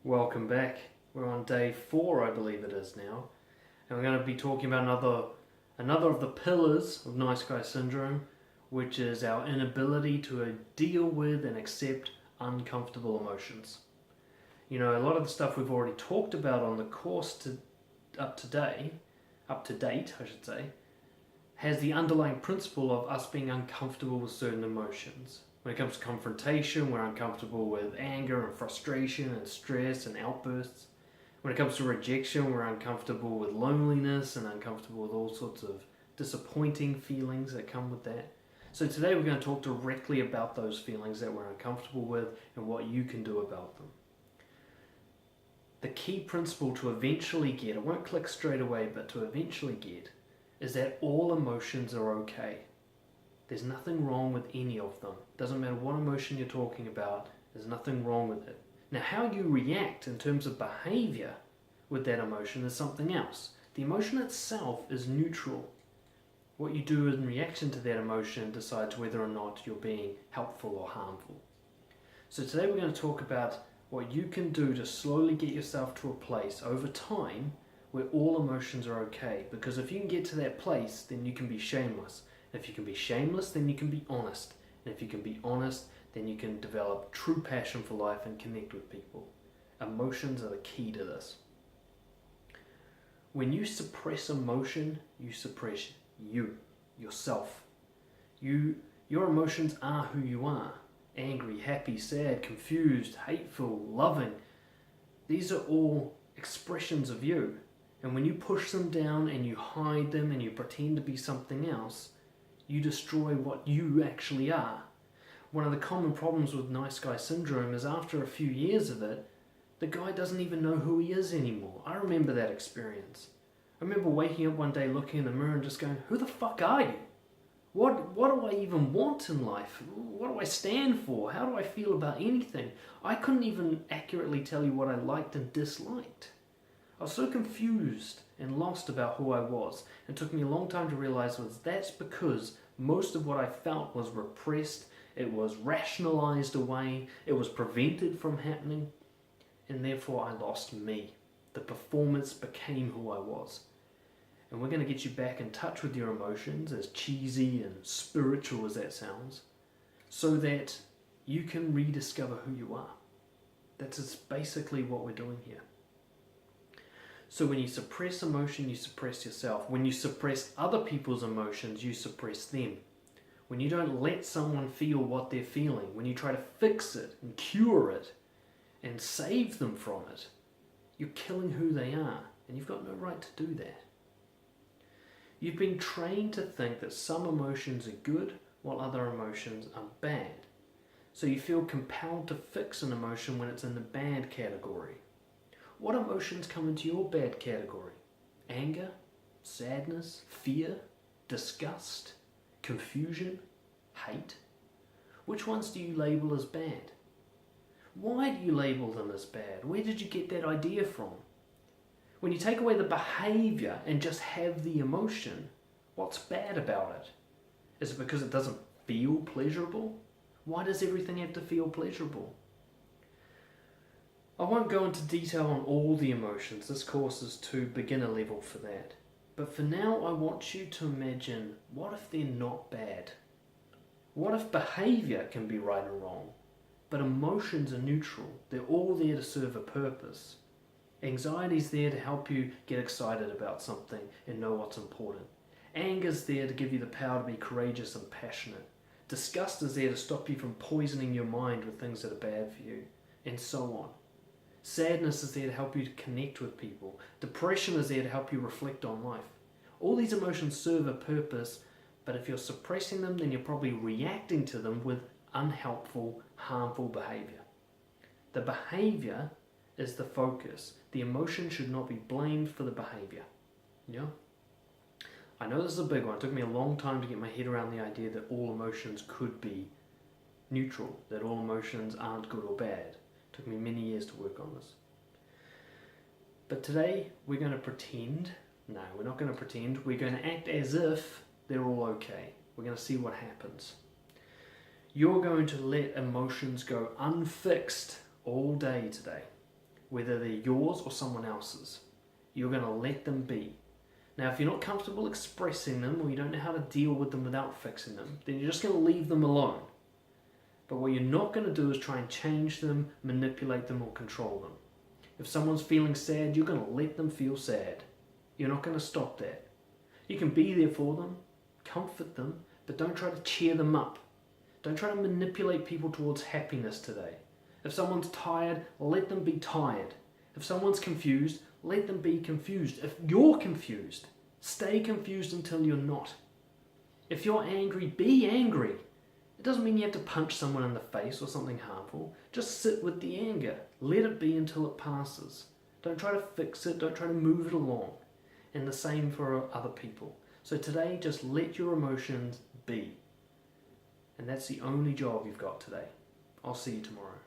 Welcome back. We're on day 4, I believe it is now, and we're going to be talking about another of the pillars of nice guy syndrome, which is our inability to deal with and accept uncomfortable emotions. You know, a lot of the stuff we've already talked about on the course up to date, I should say, has the underlying principle of us being uncomfortable with certain emotions. When it comes to confrontation, we're uncomfortable with anger and frustration and stress and outbursts. When it comes to rejection, we're uncomfortable with loneliness and uncomfortable with all sorts of disappointing feelings that come with that. So today we're going to talk directly about those feelings that we're uncomfortable with and what you can do about them. The key principle to eventually get, it won't click straight away, but to eventually get, is that all emotions are okay. There's nothing wrong with any of them. Doesn't matter what emotion you're talking about, there's nothing wrong with it. Now, how you react in terms of behavior with that emotion is something else. The emotion itself is neutral. What you do in reaction to that emotion decides whether or not you're being helpful or harmful. So today we're going to talk about what you can do to slowly get yourself to a place over time where all emotions are okay. Because if you can get to that place, then you can be shameless. If you can be shameless, then you can be honest. And if you can be honest, then you can develop true passion for life and connect with people. Emotions are the key to this. When you suppress emotion, you suppress yourself. Your emotions are who you are. Angry, happy, sad, confused, hateful, loving. These are all expressions of you. And when you push them down and you hide them and you pretend to be something else, you destroy what you actually are. One of the common problems with nice guy syndrome is after a few years of it, the guy doesn't even know who he is anymore. I remember that experience. I remember waking up one day looking in the mirror and just going, who the fuck are you? What do I even want in life? What do I stand for? How do I feel about anything? I couldn't even accurately tell you what I liked and disliked. I was so confused and lost about who I was. It took me a long time to realize that's because most of what I felt was repressed, it was rationalized away, it was prevented from happening, and therefore I lost me. The performance became who I was. And we're going to get you back in touch with your emotions, as cheesy and spiritual as that sounds, so that you can rediscover who you are. That's basically what we're doing here. So when you suppress emotion, you suppress yourself. When you suppress other people's emotions, you suppress them. When you don't let someone feel what they're feeling, when you try to fix it and cure it and save them from it, you're killing who they are, and you've got no right to do that. You've been trained to think that some emotions are good while other emotions are bad. So you feel compelled to fix an emotion when it's in the bad category. What emotions come into your bad category? Anger, sadness, fear, disgust, confusion, hate? Which ones do you label as bad? Why do you label them as bad? Where did you get that idea from? When you take away the behavior and just have the emotion, what's bad about it? Is it because it doesn't feel pleasurable? Why does everything have to feel pleasurable? I won't go into detail on all the emotions. This course is too beginner level for that. But for now, I want you to imagine, what if they're not bad? What if behavior can be right and wrong, but emotions are neutral? They're all there to serve a purpose. Anxiety's there to help you get excited about something and know what's important. Anger's there to give you the power to be courageous and passionate. Disgust is there to stop you from poisoning your mind with things that are bad for you, and so on. Sadness is there to help you to connect with people. Depression is there to help you reflect on life. All these emotions serve a purpose, but if you're suppressing them, then you're probably reacting to them with unhelpful, harmful behavior. The behavior is the focus. The emotion should not be blamed for the behavior. Yeah? I know this is a big one. It took me a long time to get my head around the idea that all emotions could be neutral, that all emotions aren't good or bad. It took me many years to work on this. But today we're going to pretend, no, we're not going to pretend, we're going to act as if they're all okay. We're going to see what happens. You're going to let emotions go unfixed all day today. whether they're yours or someone else's. You're going to let them be. Now, if you're not comfortable expressing them, or you don't know how to deal with them without fixing them, then you're just going to leave them alone. But what you're not going to do is try and change them, manipulate them, or control them. If someone's feeling sad, you're going to let them feel sad. You're not going to stop that. You can be there for them, comfort them, but don't try to cheer them up. Don't try to manipulate people towards happiness today. If someone's tired, let them be tired. If someone's confused, let them be confused. If you're confused, stay confused until you're not. If you're angry, be angry. It doesn't mean you have to punch someone in the face or something harmful. Just sit with the anger. Let it be until it passes. Don't try to fix it. Don't try to move it along. And the same for other people. So today, just let your emotions be. And that's the only job you've got today. I'll see you tomorrow.